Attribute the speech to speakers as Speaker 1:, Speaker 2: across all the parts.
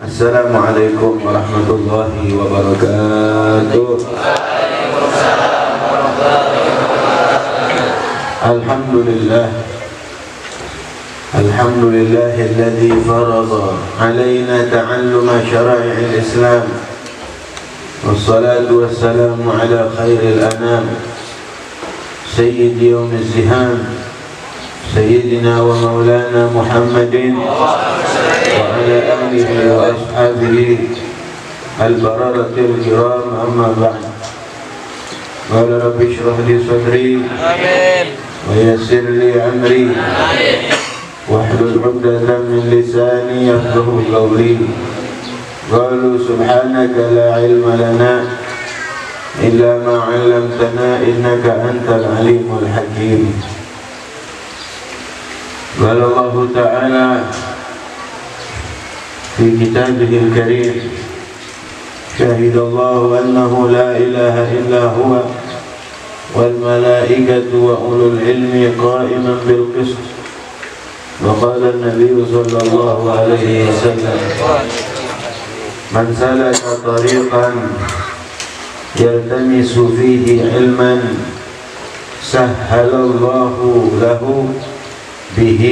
Speaker 1: Assalamualaikum warahmatullahi wabarakatuh. Alhamdulillah. Alhamdulillahilladzi farada alaina ta'alluma syara'i'il Islam. Wassalatu wassalamu ala khairil anam. Sayyidi yawmiz ziham. Sayyidina wa maulana Muhammadin وعلى آله وأصحابه البررة الكرام أما بعد قال رب اشرح لي صدري ويسر لي أمري واحلل عقدة من لساني يفقهوا قولي قالوا سبحانك لا علم لنا إلا ما علمتنا إنك أنت العليم الحكيم قال الله تعالى في كتابه الكريم شهد الله أنه لا إله إلا هو والملائكة وأولو العلم قائما بالقسط وقال النبي صلى الله عليه وسلم من سلك طريقا يلتمس فيه علما سهل الله له به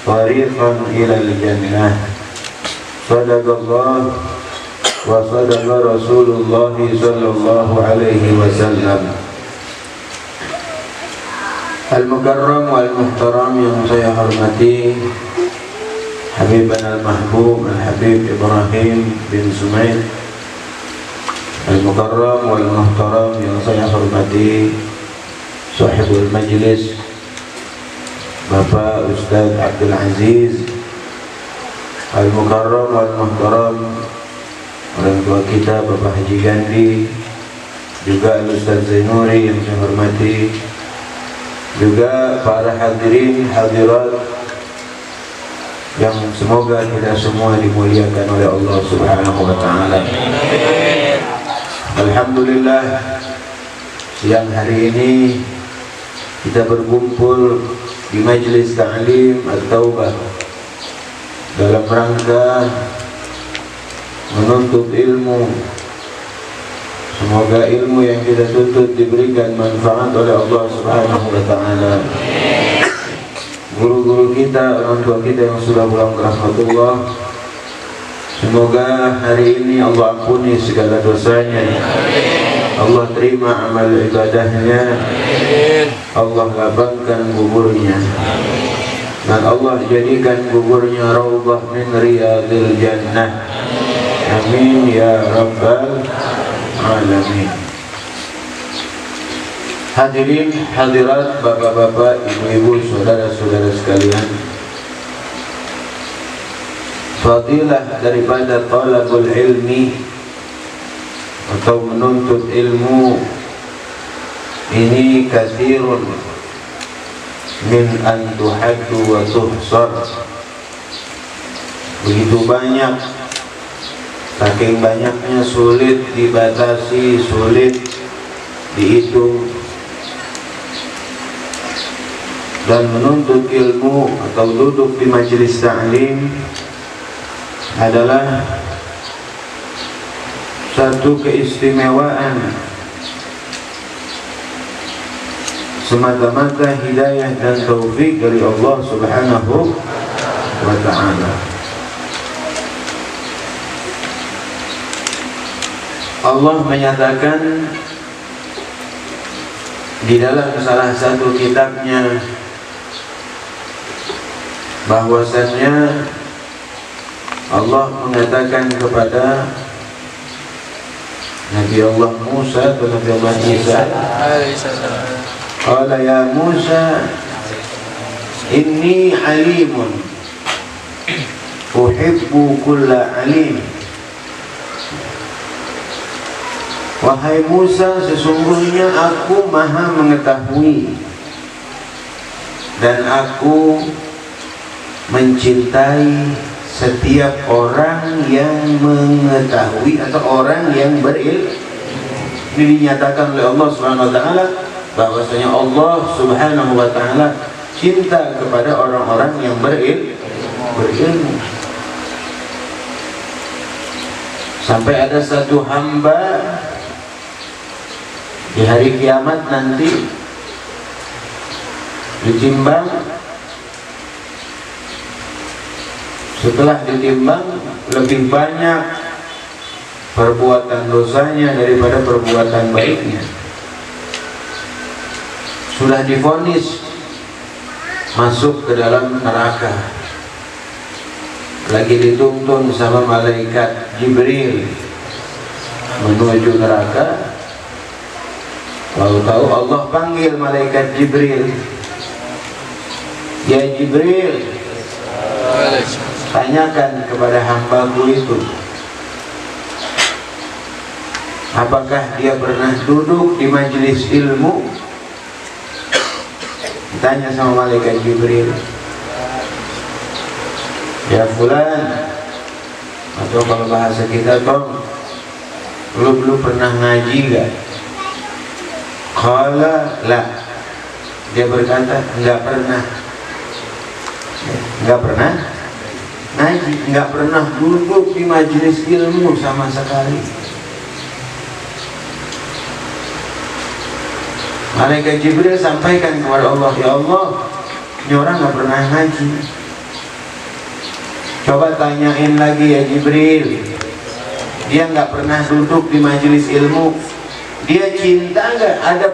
Speaker 1: طريقا إلى الجنة صدق الله وصدق رسول الله صلى الله عليه وسلم. Al-Mukarram wal-Muhtaram yang saya hormati, Habibana al-Mahbub Al-Habib Ibrahim bin Sumail. Al-Mukarram wal-Muhtaram yang saya hormati, Sahibul Majlis Bapak Ustaz Abdul Aziz. Al-Mukarram wal-Muhtaram orang tua kita Bapak Haji Gandhi, juga Al-Ustaz Zainuri yang saya hormati, juga para hadirin hadirat yang semoga kita semua dimuliakan oleh Allah Subhanahu wa taala. Alhamdulillah, siang hari ini kita berkumpul di Majelis Ta'lim At-Taubah dalam rangka menuntut ilmu. Semoga ilmu yang kita tuntut diberikan manfaat oleh Allah Subhanahu wa taala. Guru-guru kita, orang tua kita yang sudah pulang ke rahmatullah, semoga hari ini Allah ampuni segala dosanya. Allah terima amal ibadahnya. Allah lapangkan kuburnya. Dan Allah jadikan kuburnya raudhah min riyadil jannah. Amin ya rabbal alamin. Hadirin hadirat, bapak-bapak, ibu-ibu, saudara-saudara sekalian, fadilah daripada talabul ilmi atau menuntut ilmu ini katsirun min an tuhaddu wa tuhsar. Begitu banyak, saking banyaknya sulit dibatasi, sulit dihitung. Dan menuntut ilmu atau duduk di majelis ta'lim adalah satu keistimewaan, semata-mata hidayah dan taufik dari Allah Subhanahu wa ta'ala. Allah menyatakan di dalam salah satu kitabnya bahwasannya Allah mengatakan kepada Nabi Allah Musa atau Nabi Allah Isa, qala ya Musa inni alimun uhibbu kulla alim. Wahai Musa, sesungguhnya aku maha mengetahui dan aku mencintai setiap orang yang mengetahui atau orang yang berilmu. Ini dinyatakan oleh Allah Subhanahu wa taala bahwasanya Allah Subhanahu wa taala cinta kepada orang-orang yang berilmu. Sampai ada satu hamba di hari kiamat nanti ditimbang, setelah ditimbang lebih banyak perbuatan dosanya daripada perbuatan baiknya. Sudah divonis masuk ke dalam neraka, lagi dituntun sama malaikat Jibril menuju neraka. Tahu-tahu Allah panggil malaikat Jibril, ya Jibril, tanyakan kepada hambaku itu, apakah dia pernah duduk di majelis ilmu? Tanya sama malaikat Jibril, ya fulan, atau kalau bahasa kita Tom, lu pernah ngaji gak? Qala la, dia berkata enggak pernah. Enggak pernah ngaji, enggak pernah duduk di majelis ilmu sama sekali. Malaikat Jibril sampaikan kepada Allah, ya Allah, ini orang enggak pernah ngaji. Coba tanyain lagi ya Jibril, dia enggak pernah duduk di majelis ilmu. Dia cinta enggak? Ada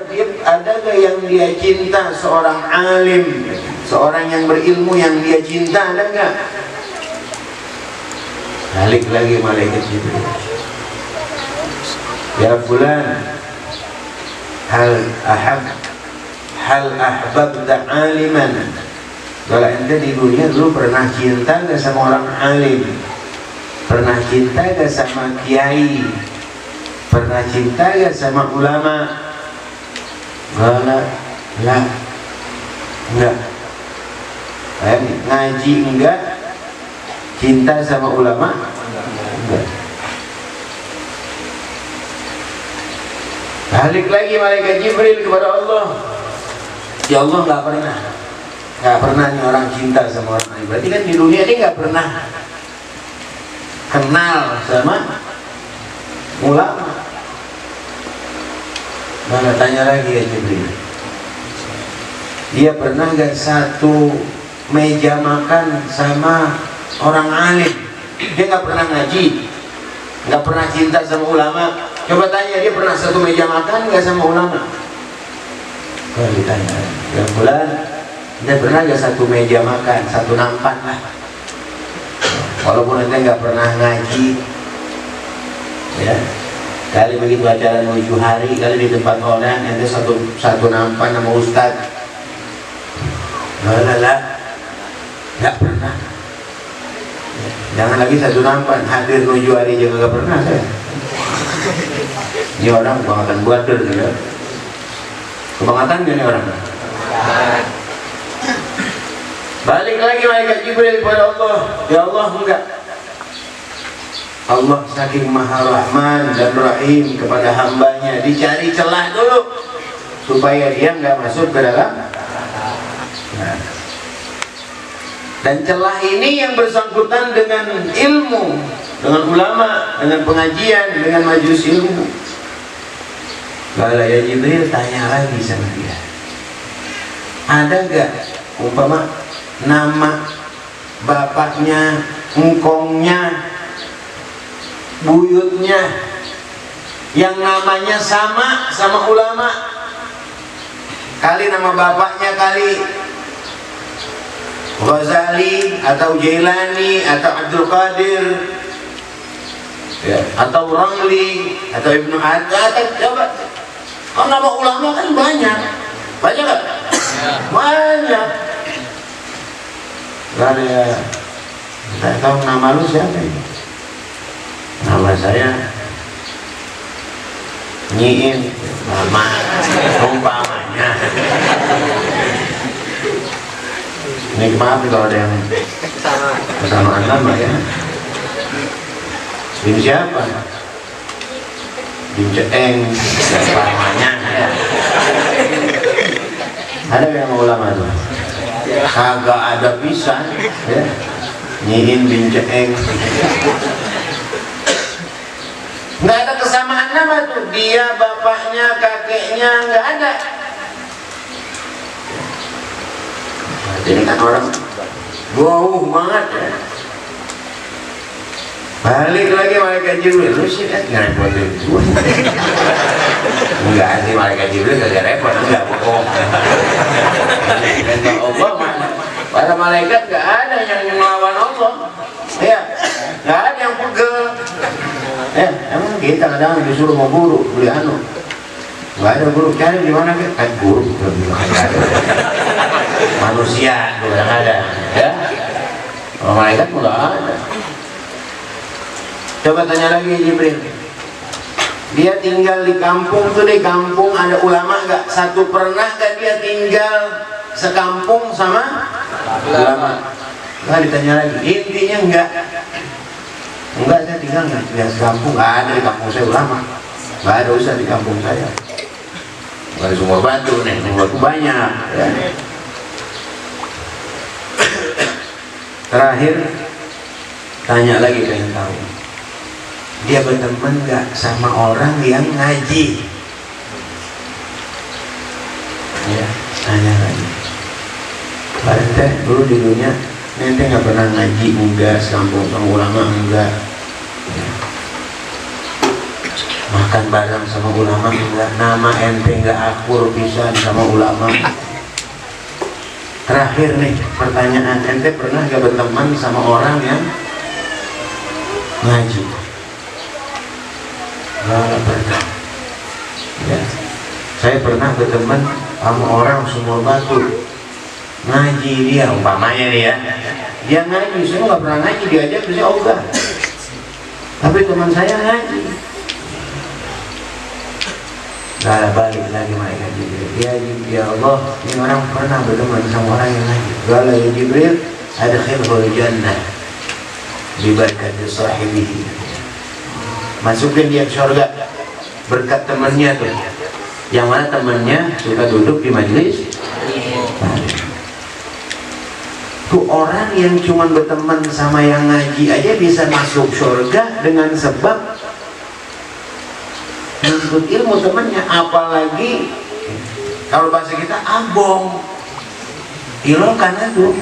Speaker 1: enggak yang dia cinta? Seorang alim, seorang yang berilmu yang dia cinta, ada enggak? Balik lagi malaikat Jibril, ya fulan, hal ahbabta aliman. Kalau ente di dunia dulu pernah cinta enggak sama orang alim? Pernah cinta enggak sama kiai? Pernah cinta gak sama ulama? Enggak. Ngaji enggak? Cinta sama ulama? Enggak. Balik lagi malaikat Jibril kepada Allah, ya Allah, enggak pernah nih orang cinta sama orang lain. Berarti kan di dunia ini enggak pernah kenal sama ulama. Mana tanya lagi ya Jibril, dia pernah gak satu meja makan sama orang alim? Dia gak pernah ngaji, gak pernah cinta sama ulama. Coba tanya, dia pernah satu meja makan gak sama ulama? Kalau ditanya, ya bulan, dia pernah gak satu meja makan, satu nampan lah, walaupun dia gak pernah ngaji, ya. Kali begitu acara menuju hari, kali di tempat orang ada satu nampan sama ustad. Nggak pernah. Jangan lagi satu nampan, hadir menuju hari juga nggak pernah saya. Ini orang kebangetan buatir ya. Kebangetan ini orang. Balik lagi malaikat Jibril kepada Allah, ya Allah, enggak. Allah saking maha rahman dan rahim kepada hambanya, dicari celah dulu supaya dia nggak masuk ke dalam. Nah. Dan celah ini yang bersangkutan dengan ilmu, dengan ulama, dengan pengajian, dengan majelis ilmu. Kalau ya Jibril tanya lagi sama dia, ada gak umpama nama bapaknya, engkongnya, buyutnya yang namanya sama ulama? Kali nama bapaknya kali Ghazali atau Jailani atau Abdul Qadir, ya, atau Ramli atau Ibnu Hajar. Coba, kalau nama ulama kan banyak kan? Banyak. Gak ada. Saya tahu nama lu siapa ini? Nama saya Nyiin, nama umpamanya. Ini maaf kalau ada yang kesamaan nama ya. Bin siapa? Bin Ceeng, umpamanya ya. Ada yang ulama tuh? Kagak ada pisan ya. Nyiin bin Ceeng. Nggak ada kesamaan nama tuh, dia, bapaknya, kakeknya, nggak ada. Ini kan orang wow banget ya. Balik lagi malaikat Jibril, lu sih kan ngerepotin gue. Enggak sih, malaikat Jibril gak repot, enggak bohong. Kata Allah, para malaikat gak ada yang melawan Allah. Ya, gak ada yang pegel. Ya, emang kita kadang disuruh mau guru, beli anu. Gak ada guru, cari di mana kan? Guru, gak ada. Manusia, gak ada. Ya, malaikat gak ada. Coba tanya lagi Jibril, dia tinggal di kampung tuh, di kampung ada ulama gak? Satu pernah gak dia tinggal sekampung sama ulama? Nah ditanya lagi, intinya enggak, saya tinggal nggak sekampung, gak ada di kampung saya ulama, gak ada usah di kampung saya, gak ada Sumur Batu nih, Sumur Batu banyak ya. Terakhir tanya lagi, pengen tahu dia berteman gak sama orang yang ngaji? Ya, tanya lagi. Ente dulu di dunia, ente gak pernah ngaji, enggak, sekampung sama ulama, enggak ya. Makan bareng sama ulama, enggak. Nama ente gak akur pisan sama ulama. Terakhir nih pertanyaan, ente pernah gak berteman sama orang yang ngaji? Nggak pernah ya. Saya pernah berteman sama orang Sumur Batu, ngaji dia umpamanya nih ya, dia ngaji, saya nggak pernah ngaji, diajak saya ogah, tapi teman saya ngaji. Nggak ada, balik lagi malaikat Jibril, ya Allah, ini orang pernah berteman sama orang yang ngaji. Qala ya Jibril, adkhilhul jannah bi barakati sahibihi, masukin dia ke surga berkat temannya tuh, yang mana temannya suka duduk di majelis. Tuh orang yang cuma berteman sama yang ngaji aja bisa masuk surga dengan sebab menuntut ilmu temannya, apalagi kalau bahasa kita abong ilokan tuh.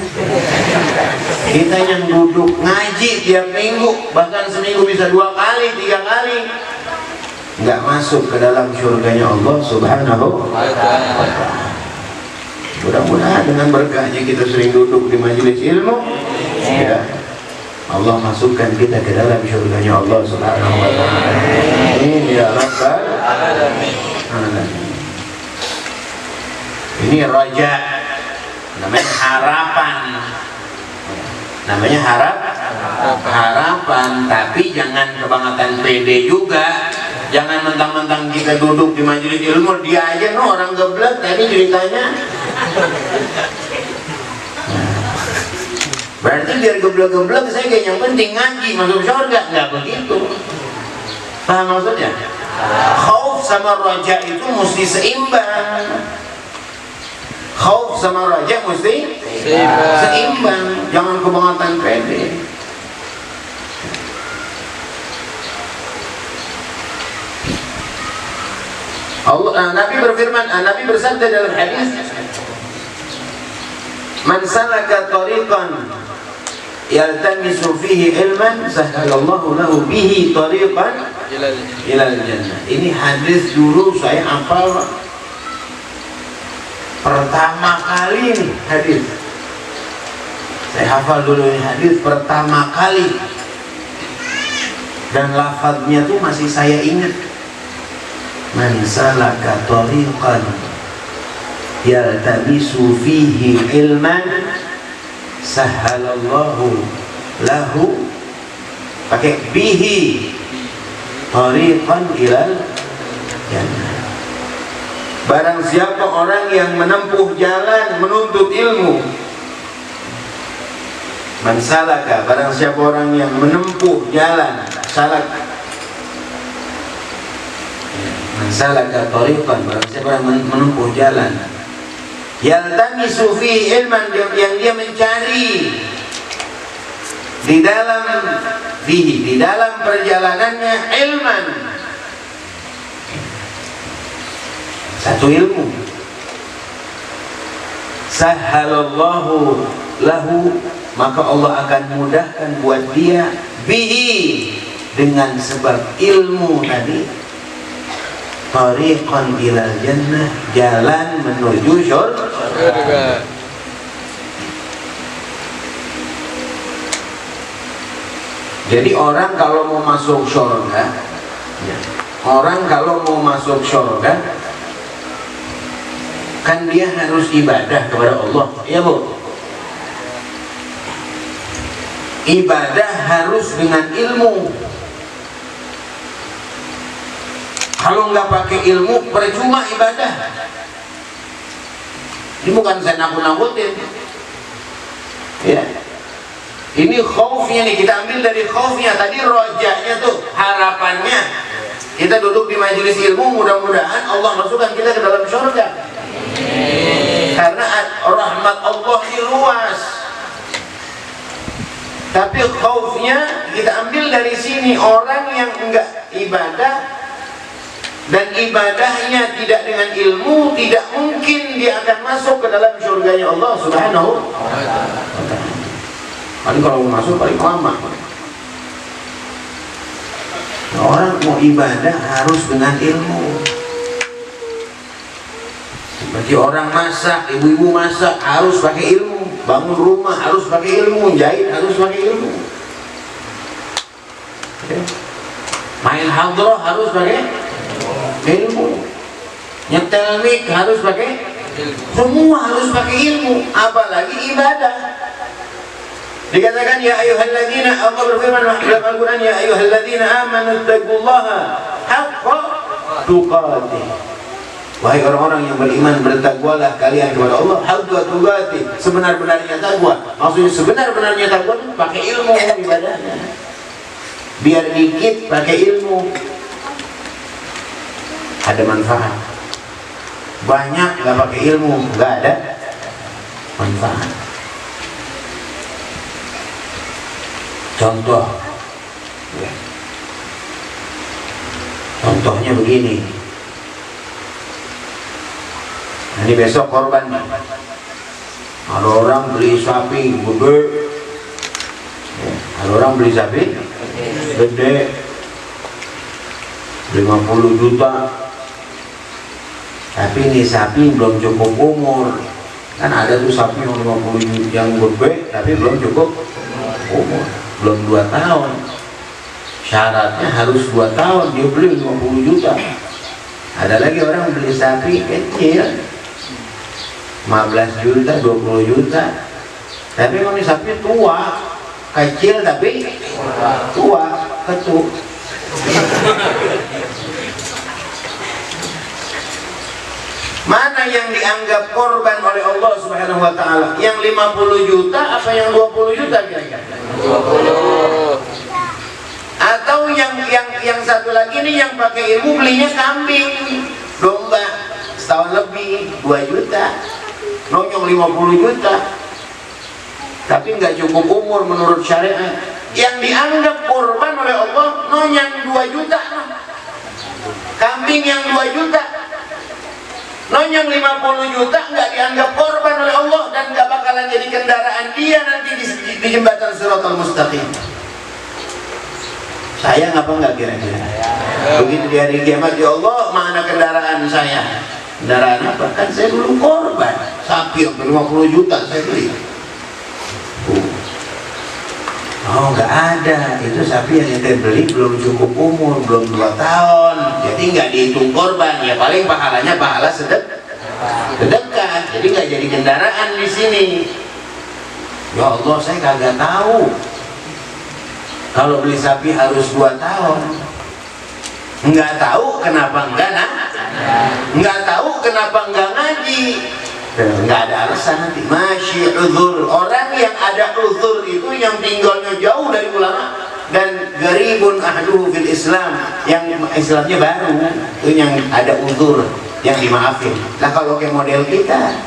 Speaker 1: Kita yang duduk ngaji tiap minggu, bahkan seminggu bisa 2 kali, 3 kali, nggak masuk ke dalam surganya Allah Subhanahu wa ta'ala. Mudah-mudahan dengan berkahnya kita sering duduk di majelis ilmu ya, Allah masukkan kita ke dalam surganya Allah Subhanahu wa ta'ala. Amin ya rabbal alamin. Ini raja, namanya harapan, namanya harapan, tapi jangan kebangetan pede juga. Jangan mentang-mentang kita duduk di majelis ilmu, dia aja no orang geblek tadi ceritanya. Berarti biar geblek-geblek saya kayak yang penting ngaji masuk surga, nggak begitu. Paham maksudnya? Khauf sama raja itu mesti seimbang. Khauf sama raja mesti seimbang. Jangan kebangetan pede. Nabi berfirman, Nabi bersabda dalam hadis, man salaka tariqan yaltamisu fihi ilman sahhalallahu lahu bihi tariqan ilal jannah. Ini hadis dulu saya hafal pertama kali nih hadis. Saya hafal dulu ini hadis pertama kali. Dan lafadznya tuh masih saya ingat. Man salaka tariqan yaltamisu fihi ilman sahhalallahu lahu, pakai bihi tariqan ilal jannah. Barang siapa orang yang menempuh jalan menuntut ilmu, man salaka, barang siapa orang yang menempuh jalan, salak, man salaka tariqan, barang siapa yang menempuh jalan, yaltamisu fihi ilman, yang dia mencari di dalam fihi, di dalam perjalanannya, ilman, satu ilmu, sahhalallahu lahu, maka Allah akan mudahkan buat dia, bihi, dengan sebab ilmu tadi, tariqan ilal jannah, jalan menuju surga. Jadi orang kalau mau masuk surga, orang kalau mau masuk surga, kan dia harus ibadah kepada Allah, ya Bu. Ibadah harus dengan ilmu. Kalau nggak pakai ilmu, percuma ibadah. Ini bukan saya nakut-nakutin, ya. Ini khaufnya nih, kita ambil dari khaufnya. Tadi rojanya tuh, harapannya kita duduk di majelis ilmu, mudah-mudahan Allah masukkan kita ke dalam surga. Karena rahmat Allah ini luas. Tapi khaufnya kita ambil dari sini, orang yang enggak ibadah dan ibadahnya tidak dengan ilmu, tidak mungkin dia akan masuk ke dalam surganya Allah Subhanahu wa ta'ala. Paling kalau mau masuk paling lama. Nah, orang mau ibadah harus dengan ilmu. Seperti orang masak, ibu-ibu masak harus pakai ilmu. Bangun rumah harus pakai ilmu, jahit harus pakai ilmu. Main hadroh harus pakai ilmu. Nyetel mic harus pakai ilmu. Semua harus pakai ilmu, apalagi ibadah. Dikatakan ya ayyuhalladzina, Allah berfirman dalam Al-Qur'an, ya ayyuhalladzina amanu taqullaha haqqa tuqatih. Wahai orang-orang yang beriman, bertakwalah kalian kepada Allah haqqa tuqatih, sebenar-benarnya takwa. Maksudnya sebenar-benarnya takwa itu pakai ilmu ibadahnya. Biar dikit pakai ilmu, ada manfaat. Banyak nggak pakai ilmu, nggak ada manfaat. Contoh, ya. Contohnya begini. Ini besok korban. Ada orang beli sapi gede, ya. Ada orang beli sapi gede, 50 juta. Tapi ini sapi belum cukup umur. Kan ada tuh sapi yang 50 juta yang gede, tapi belum cukup umur. Belum 2 tahun, syaratnya harus 2 tahun, dia beli 50 juta. Ada lagi orang beli sapi kecil 15 juta, 20 juta, tapi kalau ini sapi tua, kecil tapi tua, ketuk. Mana yang dianggap korban oleh Allah Subhanahu wa ta'ala? Yang 50 juta apa yang 20 juta kira-kira? 20. Atau yang satu lagi nih yang pakai ilmu belinya kambing, domba setahun lebih 2 juta, nonyong 50 juta, tapi nggak cukup umur menurut syariat. Yang dianggap korban oleh Allah nonyang 2 juta, kambing yang 2 juta, nonyong 50 juta nggak dianggap korban oleh Allah dan nggak bakalan jadi kendaraan dia nanti di jembatan Shiratal Mustaqim. Sayang apa nggak kira-kira? Begitu di hari kiamat, ya Allah, mana kendaraan saya? Kendaraan apa? Kan saya dulu korban sapi 50 juta saya beli. Oh, nggak ada. Itu sapi yang kita beli belum cukup umur, belum 2 tahun, jadi nggak dihitung korban. Ya paling pahalanya pahala sedekah, jadi nggak jadi kendaraan di sini. Ya Allah, saya kagak tahu kalau beli sapi harus 2 tahun. Nggak tahu kenapa nggak tahu kenapa nggak ngaji. Nggak ada alasan nanti. Masih uzur. Orang yang ada uzur itu yang tinggalnya jauh dari ulama dan garibun ahluhu fil Islam, yang Islamnya baru, itu yang ada uzur, yang dimaafin. Nah kalau kayak model kita,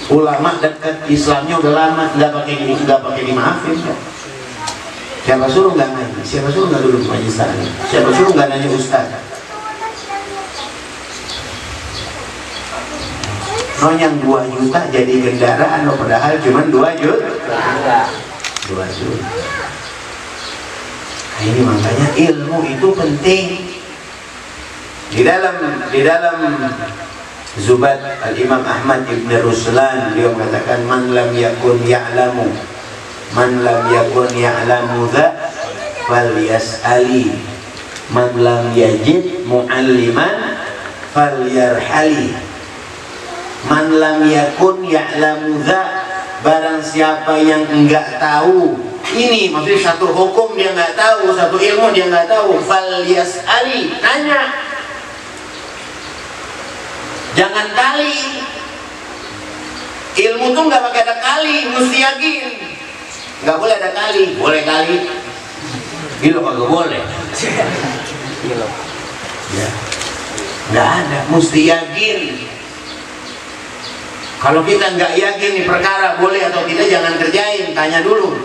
Speaker 1: ulama dekat, Islamnya udah lama, nggak pakai dimaafin. Siapa suruh nggak ngaji? Siapa suruh nggak duduk majelis taklim? Siapa suruh nggak nanya ustaz? No yang 2 juta jadi kendaraan, no padahal cuma 2 juta. 2 juta. Nah, ini makanya ilmu itu penting. Di dalam Zubat Al-Imam Ahmad Ibn Ruslan, beliau mengatakan man lam yakun ya'lamu dha fal yas'ali man lam yajid mu'alliman fal yarhali. Man lam yakun ya'lamu dha, barang siapa yang enggak tahu ini, maksudnya satu hukum dia enggak tahu, satu ilmu dia enggak tahu, fal yas'ali, tanya. Jangan kali. Ilmu tuh nggak pakai ada kali, mesti yakin. Nggak boleh ada kali. Boleh kali. Gila kagak boleh. Ya. Nggak ada, mesti yakin. Kalau kita nggak yakin nih perkara boleh atau tidak, jangan kerjain, tanya dulu.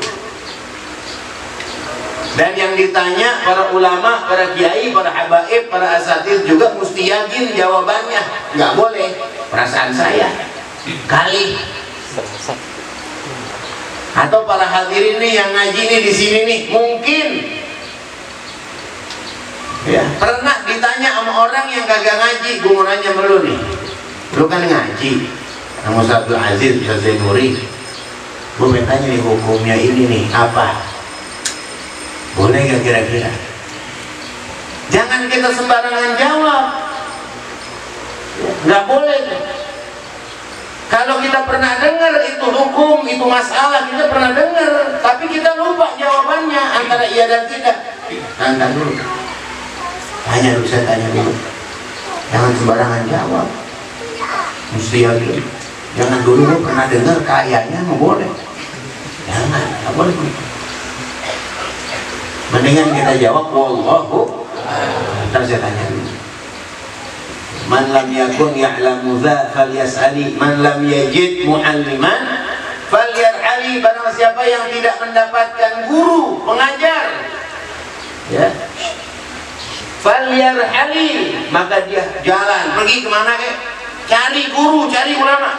Speaker 1: Dan yang ditanya para ulama, para kiai, para habaib, para asatid juga mesti yakin jawabannya. Nggak boleh perasaan saya kali. Atau para hadirin nih yang ngaji nih di sini nih, mungkin ya pernah ditanya sama orang yang kagak ngaji. Gue mau nanya sama lu nih, lu kan ngaji sama Ustaz Abdul Aziz, Ustaz Zainuri. Gue mau tanya nih, hukumnya ini nih apa? Boleh gak kira-kira? Jangan kita sembarangan jawab. Gak boleh. Kalau kita pernah dengar itu hukum, itu masalah, kita pernah dengar, tapi kita lupa jawabannya antara iya dan tidak. Tanya dulu. Tanya dulu, saya tanya dulu. Jangan sembarangan jawab. Mesti yakin. Jangan dulu pernah dengar, kayaknya mau boleh. Jangan, gak boleh. Mendingan kita jawab wallahu. Ntar saya tanya dulu. Man lam yakun ya'lamu dha falyas'ali man lam yajid mu'alliman falyarhali. Barang siapa yang tidak mendapatkan guru, pengajar, ya, falyarhali, maka dia jalan. Pergi kemana kek? Cari guru, cari ulama.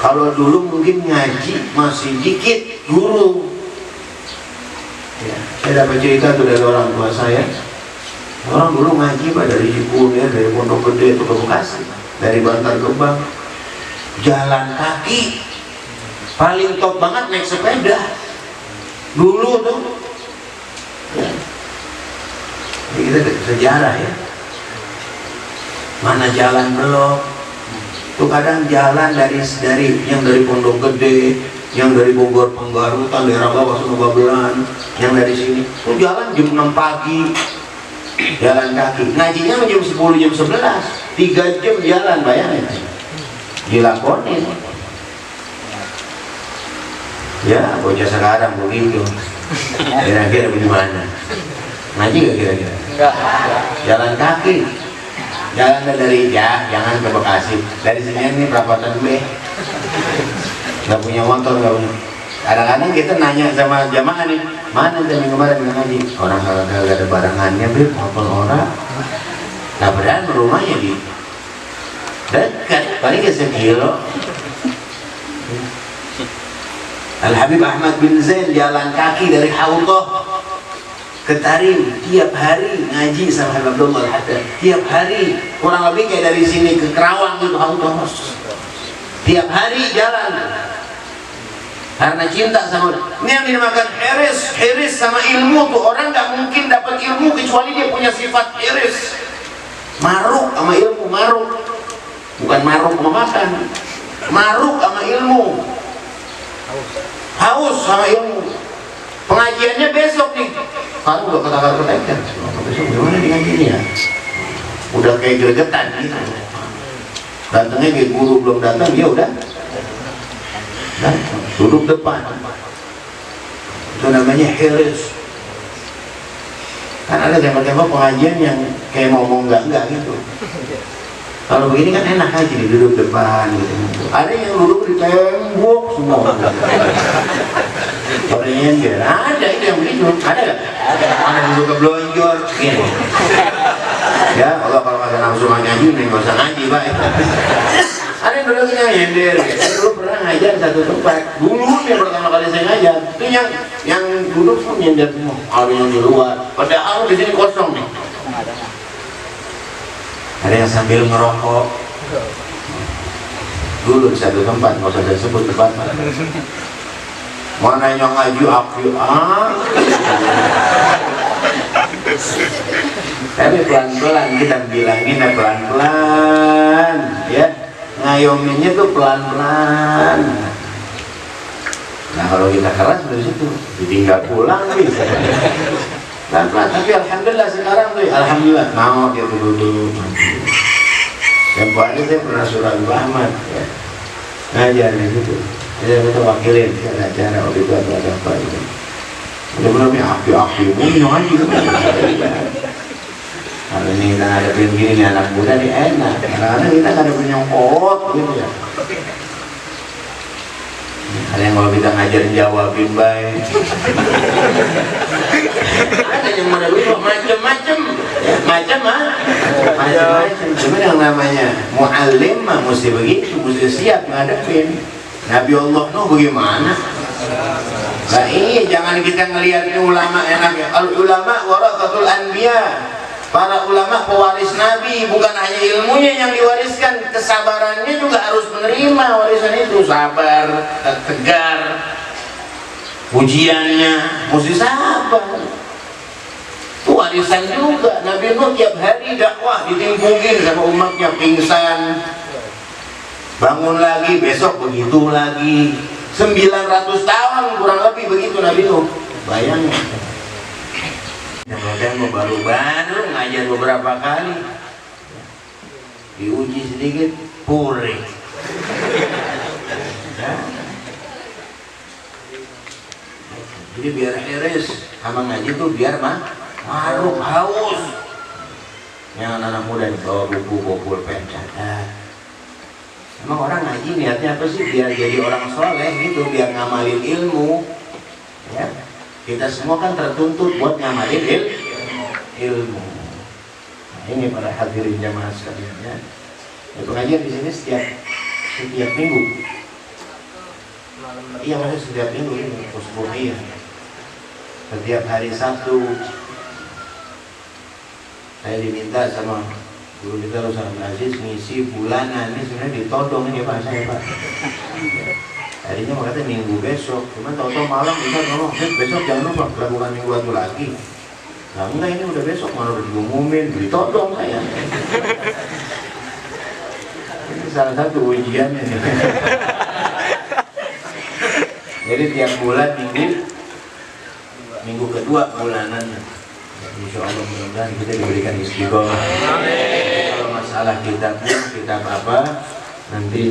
Speaker 1: Kalau dulu mungkin ngaji masih dikit guru. Ya, saya dapat cerita tuh dari orang tua saya. Orang dulu ngaji Pak dari Cikunir, dari Pondok Gede itu ke Bekasi, dari Bantar Gebang, jalan kaki. Paling top banget naik sepeda. Dulu tuh. Ya. Ini kita sejarah ya. Mana jalan belum? Tuh kadang jalan dari yang dari Pondok Gede, yang dari Bogor Penggarutan, daerah bawah Sunobabelan, yang dari sini, tuh jalan jam 6 pagi, jalan kaki. Ngajinya jam 10, jam 11, 3 jam jalan, bayangin. Dilakonin. Ya, bocah sekarang begitu. Kira-kira bagaimana? Ngaji gak kira-kira? Enggak. Jalan kaki. Jalan dari jangan ke Bekasi. Dari sini ini perapatan B. Nggak punya motor, nggak punya. Kadang-kadang kita nanya sama jamaah nih, mana yang kemarin ngaji? Orang kagak ada barangannya, beb, maupun orang. Nah, padahal rumahnya di dekat, paling ke sekilo. Al-Habib Ahmad bin Zain jalan kaki dari Hawthah ke Tarim tiap hari ngaji sama Habib Abdullah Al-Haddad. Tiap hari, kurang lebih kayak dari sini ke Kerawang itu Hawthah. Tiap hari jalan. Karena cinta sama ini yang dinamakan hiris sama ilmu tuh. Orang nggak mungkin dapat ilmu kecuali dia punya sifat hiris. Maruk sama ilmu, maruk. Bukan maruk sama makan. Maruk sama ilmu. Haus sama ilmu. Pengajiannya besok nih. Kalau udah ketakar-ketakar. Besok gimana nih ngajinya ya? Udah kayak gregetan gitu. Datangnya kayak guru belum datang, dia udah duduk depan. Itu namanya hiris. Kan ada tema-tema pengajian yang kayak ngomong enggak gitu. Kalau begini kan enak aja duduk depan gitu. Ada yang duduk di tembok semua. Orang nyender, ada itu yang begitu, ada nggak? Ada yang suka belonjor, gini. Ya Allah, kalau kata nafsu ngaji, nggak usah ngaji, Pak. Ada yang dulu nyender, saya dulu pernah ngajar satu tempat. Dulu yang pertama kali saya ngajar, itu yang duduk pun nyender semua. Ada yang di luar, padahal di sini kosong nih. Ada yang sambil ngerokok. Dulu di satu tempat, nggak usah saya sebut tempat. Mana yang ngaji aku tapi pelan-pelan kita bilangin ya, pelan-pelan ya, ngayominnya tuh pelan-pelan. Nah kalau kita keras dari situ ditinggal pulang bisa pelan-pelan, tapi alhamdulillah sekarang tuh alhamdulillah mau dia dulu. Tempoh hari saya pernah surah Muhammad ya, ngajar di situ. Kita wakilin acara waktu itu ada apa itu. Benar-benar api-api, minum aja. Kalau ini kita ngadepin gini nih anak muda nih enak. Karena kita ngadepin yang kot gitu ya. Ada yang kalau kita ngajarin jawabin baik. Ada yang model itu macam-macam, ya, macam-macam. Cuma yang namanya muallim mah mesti begitu, mesti siap ngadepin. Nabi Allah Nuh bagaimana? Nah iya, jangan kita ngelihat ulama enak ya. Al ulama warathatul anbiya. Para ulama pewaris Nabi, bukan hanya ilmunya yang diwariskan, kesabarannya juga harus menerima warisan itu. Sabar, tegar, ujiannya mesti sabar. Itu warisan juga. Nabi Nuh tiap hari dakwah ditimpukin sama umatnya, pingsan, bangun lagi, besok begitu lagi. 900 tahun kurang lebih begitu Nabi Nuh. Bayangin. Yang baru-baru ngajar beberapa kali, diuji sedikit, puring. Ya. Jadi biar iris sama ngaji tuh biar maruk, haus. Yang anak-anak muda bawa buku, bawa pulpen, catat. Emang orang ngaji niatnya apa sih? Biar jadi orang soleh gitu, biar ngamalin ilmu. Ya. Kita semua kan tertuntut buat ngamalin ilmu. Nah, ini para hadirin jamaah sekalian ya. Pengajian di sini setiap minggu. Iya maksudnya setiap minggu ini usbu'iyah. Setiap hari Sabtu saya diminta sama guru kita Ustaz Aziz ngisi bulanan. Ini sebenarnya ditodong ini Pak saya Pak. Tadinya mau katanya minggu besok, cuman tahu-tahu malam kita ngomong, besok jangan lupa lakukan minggu satu lagi. Nah enggak, ini udah besok, malah udah diumumin, ditodong saya. Ini salah satu ujiannya nih. Jadi tiap bulan minggu kedua bulanan. Insya Allah mudah-mudahan kita diberikan istiqomah. Kalau masalah kitab apa, nanti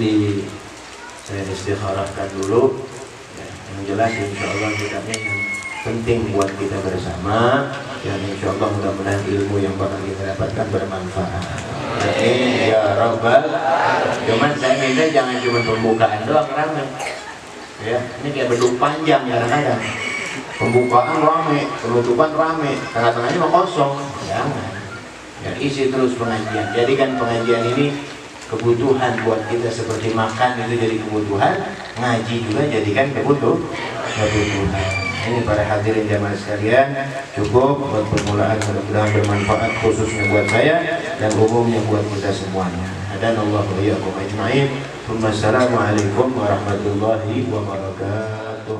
Speaker 1: saya istikharahkan dulu ya, yang jelas insya Allah kitabnya yang penting buat kita bersama dan insya Allah mudah-mudahan ilmu yang bakal kita dapatkan bermanfaat. Amin ya Rabbal. Cuman saya minta jangan cuma pembukaan doang rame ya, ini kayak beduk panjang kadang-kadang pembukaan rame, penutupan rame, tengah-tengahnya mah kosong. Jangan ya, isi terus pengajian, jadikan pengajian ini kebutuhan buat kita seperti makan itu jadi kebutuhan, ngaji juga jadikan kebutuhan. Ini para hadirin jamaah sekalian, cukup buat permulaan, mudah-mudahan bermanfaat khususnya buat saya dan umumnya buat kita semuanya. Hadanallahu wa iyyakum ajma'in. Wassalamualaikum warahmatullahi wabarakatuh.